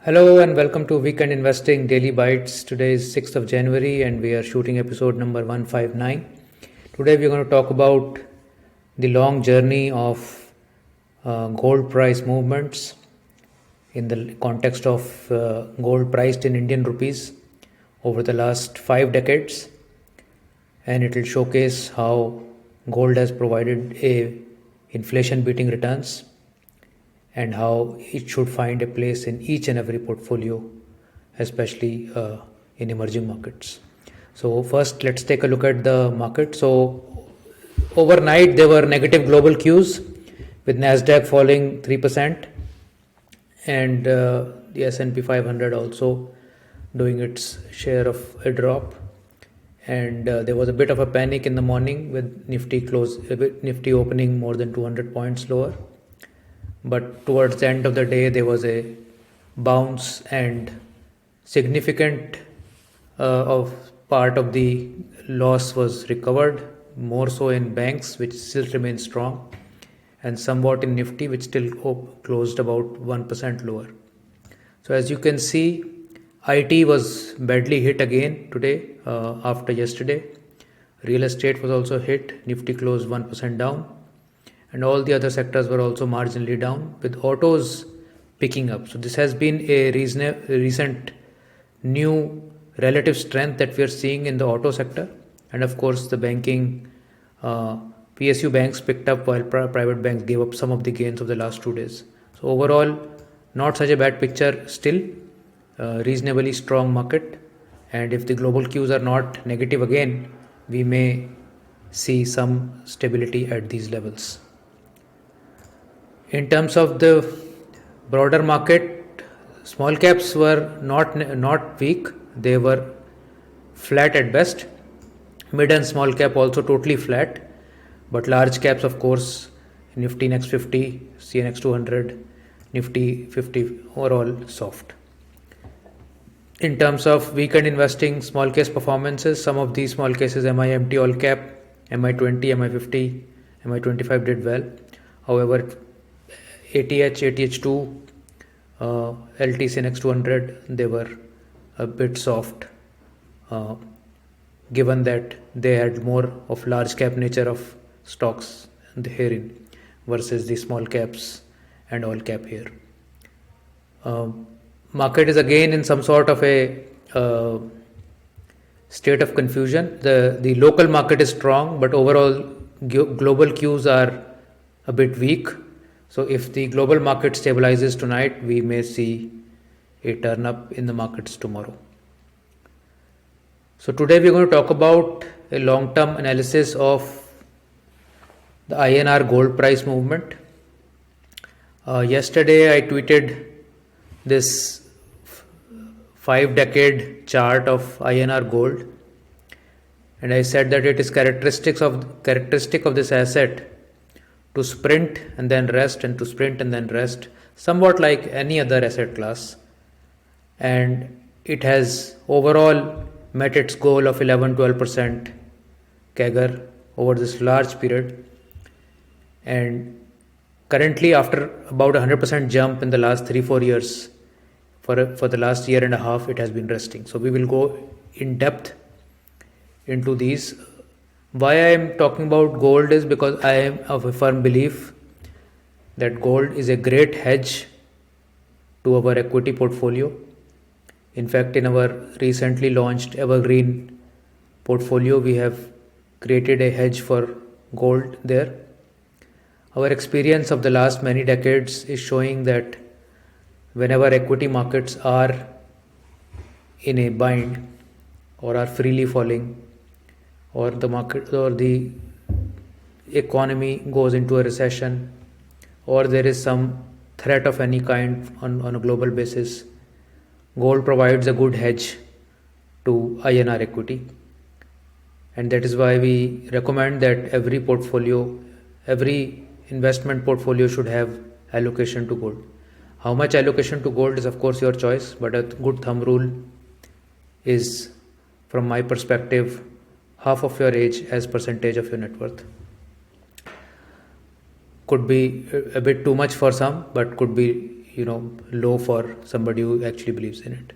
Hello and welcome to Weekend Investing Daily Bites. Today is 6th of January and we are shooting episode number 159. Today we are going to talk about the long journey of gold price movements in the context of gold priced in Indian rupees over the last 5 decades, and it will showcase how gold has provided a inflation beating returns and how it should find a place in each and every portfolio, especially in emerging markets. So first, let's take a look at the market. So overnight, there were negative global cues, with Nasdaq falling 3%, and the S&P 500 also doing its share of a drop. And there was a bit of a panic in the morning with Nifty opening more than 200 points lower. But towards the end of the day, there was a bounce, and significant of part of the loss was recovered, more so in banks, which still remain strong, and somewhat in Nifty, which still closed about 1% lower. So as you can see, IT was badly hit again today after yesterday. Real estate was also hit. Nifty closed 1% down. And all the other sectors were also marginally down, with autos picking up. So this has been a recent new relative strength that we are seeing in the auto sector. And of course, the banking, PSU banks picked up while private banks gave up some of the gains of the last 2 days. So overall, not such a bad picture still, reasonably strong market. And if the global cues are not negative again, we may see some stability at these levels. In terms of the broader market, small caps were not weak. They were flat at best. Mid and small cap also totally flat. But large caps, of course, Nifty Next 50, CNX 200, Nifty 50 overall soft. In terms of weekend investing, small case performances, some of these small cases, MIMT All Cap, MI20, MI50, MI25 did well. However, ATH2, LTC Next 200, they were a bit soft, given that they had more of large cap nature of stocks herein versus the small caps and all cap here. Market is again in some sort of a state of confusion. The local market is strong, but overall global cues are a bit weak. So if the global market stabilizes tonight, we may see a turn up in the markets tomorrow. So today we're going to talk about a long-term analysis of the INR gold price movement. Yesterday I tweeted this 5-decade chart of INR gold, and I said that it is characteristic of this asset to sprint and then rest, and to sprint and then rest, somewhat like any other asset class. And it has overall met its goal of 11-12% CAGR over this large period. And currently, after about 100% jump in the last 3-4 years, for the last year and a half, it has been resting. So we will go in depth into these. Why I am talking about gold is because I am of a firm belief that gold is a great hedge to our equity portfolio. In fact, in our recently launched Evergreen portfolio, we have created a hedge for gold there. Our experience of the last many decades is showing that whenever equity markets are in a bind or are freely falling, or the market or the economy goes into a recession, or there is some threat of any kind on a global basis, gold provides a good hedge to INR equity. And that is why we recommend that every investment portfolio should have allocation to gold. How much allocation to gold is of course your choice, but a good thumb rule is, from my perspective, half of your age as percentage of your net worth. Could be a bit too much for some, but could be low for somebody who actually believes in it.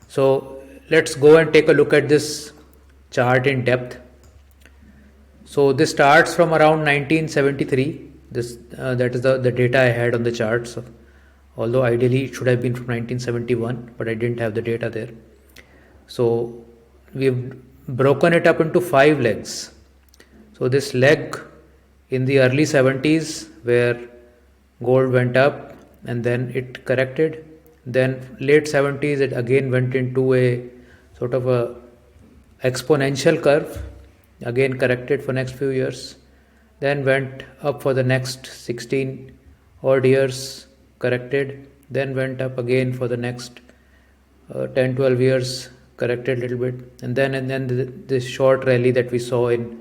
So let's go and take a look at this chart in depth. So this starts from around 1973. This that is the data I had on the chart. So, although ideally it should have been from 1971, but I didn't have the data there. So we've broken it up into 5 legs. So this leg in the early 70s, where gold went up and then it corrected. Then late 70s it again went into a sort of a exponential curve, again corrected for next few years, then went up for the next 16 odd years, corrected, then went up again for the next 10-12 years, corrected a little bit, and then this short rally that we saw in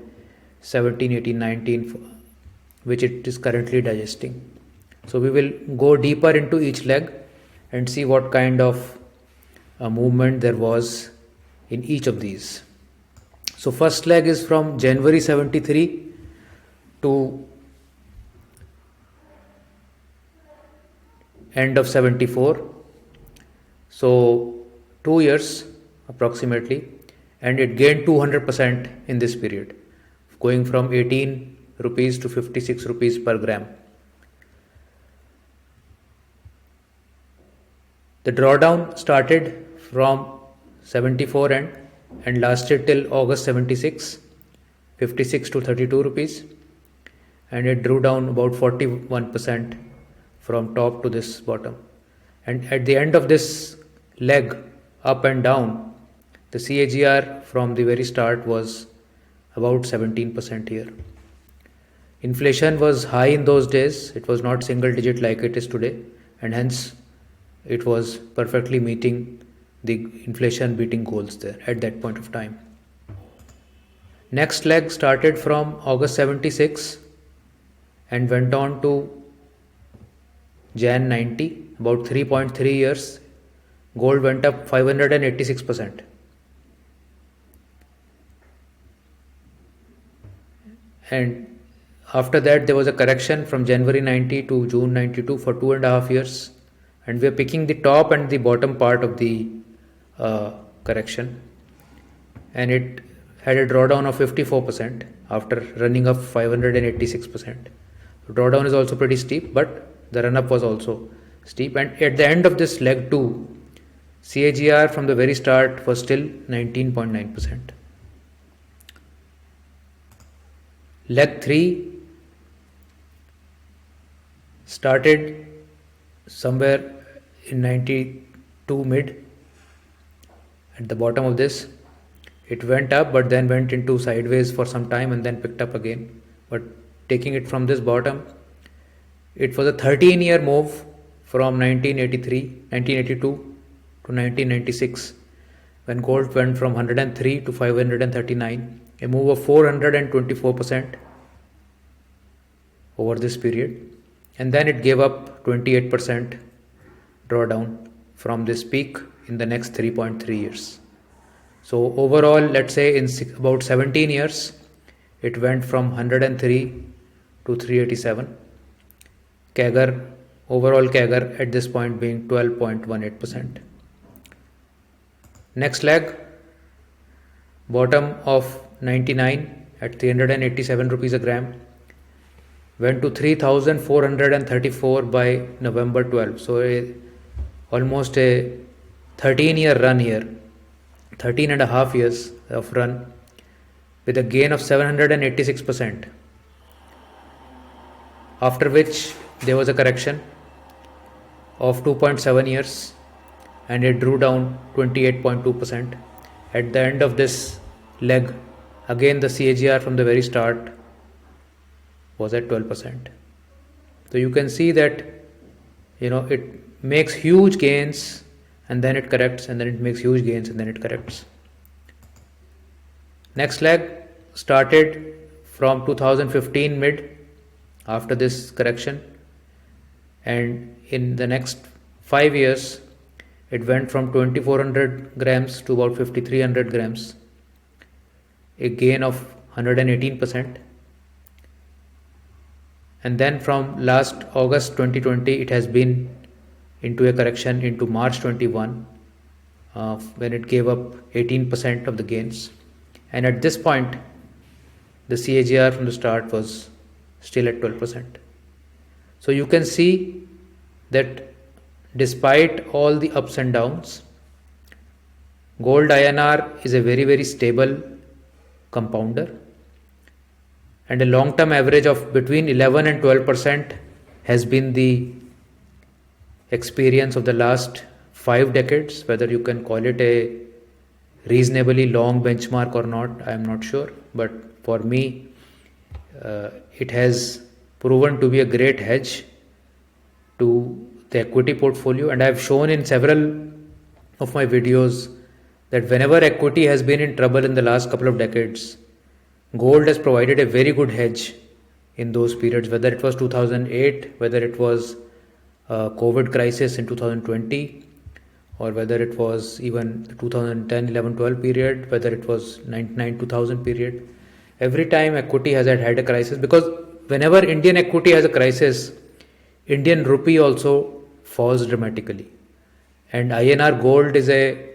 17, 18, 19, which it is currently digesting. So we will go deeper into each leg and see what kind of movement there was in each of these. So first leg is from January 73 to end of 74. So 2 years approximately, and it gained 200% in this period, going from 18 rupees to 56 rupees per gram. The drawdown started from 74 and lasted till August 76, 56 to 32 rupees, and it drew down about 41% from top to this bottom. And at the end of this leg, up and down, the CAGR from the very start was about 17% here. Inflation was high in those days. It was not single digit like it is today, and hence it was perfectly meeting the inflation beating goals there at that point of time. Next leg started from August 76 and went on to Jan 90, about 3.3 years. Gold went up 586%. And after that there was a correction from January 90 to June 92 for 2.5 years. And we are picking the top and the bottom part of the correction. And it had a drawdown of 54% after running up 586%. Drawdown is also pretty steep, but the run up was also steep. And at the end of this leg 2, CAGR from the very start was still 19.9%. Leg 3 started somewhere in 92 mid. At the bottom of this, it went up but then went into sideways for some time and then picked up again. But taking it from this bottom, it was a 13-year move from 1982 to 1996, when gold went from 103 to 539, a move of 424% over this period. And then it gave up 28% drawdown from this peak in the next 3.3 years. So overall, let's say in about 17 years, it went from 103 to 387. CAGR, overall CAGR at this point being 12.18%. Next leg, bottom of 99 at 387 rupees a gram, went to 3,434 by November 12. So almost a 13-year run here, 13 and a half years of run with a gain of 786%. After which there was a correction of 2.7 years and it drew down 28.2%. At the end of this leg, again the CAGR from the very start was at 12%. So you can see that it makes huge gains and then it corrects, and then it makes huge gains and then it corrects. Next leg started from 2015 mid after this correction, and in the next 5 years it went from 2400 grams to about 5300 grams, a gain of 118%. And then from last August 2020 it has been into a correction into March 21 when it gave up 18% of the gains. And at this point, the CAGR from the start was still at 12%. So you can see that despite all the ups and downs, gold INR is a very, very stable compounder, and a long-term average of between 11 and 12% has been the experience of the last 5 decades. Whether you can call it a reasonably long benchmark or not, I am not sure, but for me it has proven to be a great hedge to the equity portfolio. And I have shown in several of my videos that whenever equity has been in trouble in the last couple of decades, gold has provided a very good hedge in those periods, whether it was 2008, whether it was COVID crisis in 2020, or whether it was even the 2010, 11, 12 period, whether it was 99, 2000 period. Every time equity has had a crisis, because whenever Indian equity has a crisis, Indian rupee also falls dramatically. And INR gold is a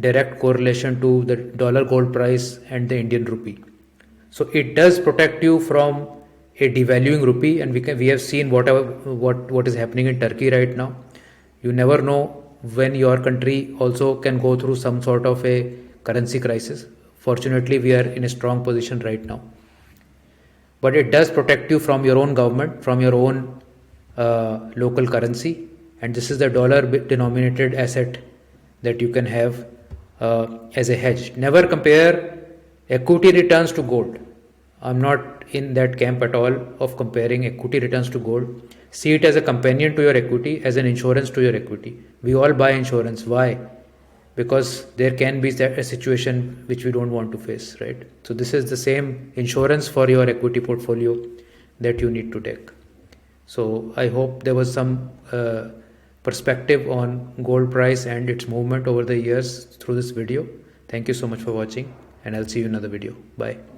direct correlation to the dollar gold price and the Indian rupee. So it does protect you from a devaluing rupee, and we have seen what is happening in Turkey right now. You never know when your country also can go through some sort of a currency crisis. Fortunately, we are in a strong position right now. But it does protect you from your own government, from your own local currency, and this is the dollar denominated asset that you can have as a hedge. Never compare equity returns to gold. I'm not in that camp at all of comparing equity returns to gold. See it as a companion to your equity, as an insurance to your equity. We all buy insurance. Why? Because there can be a situation which we don't want to face, right? So this is the same insurance for your equity portfolio that you need to take. So I hope there was some perspective on gold price and its movement over the years through this video. Thank you so much for watching, and I'll see you in another video. Bye.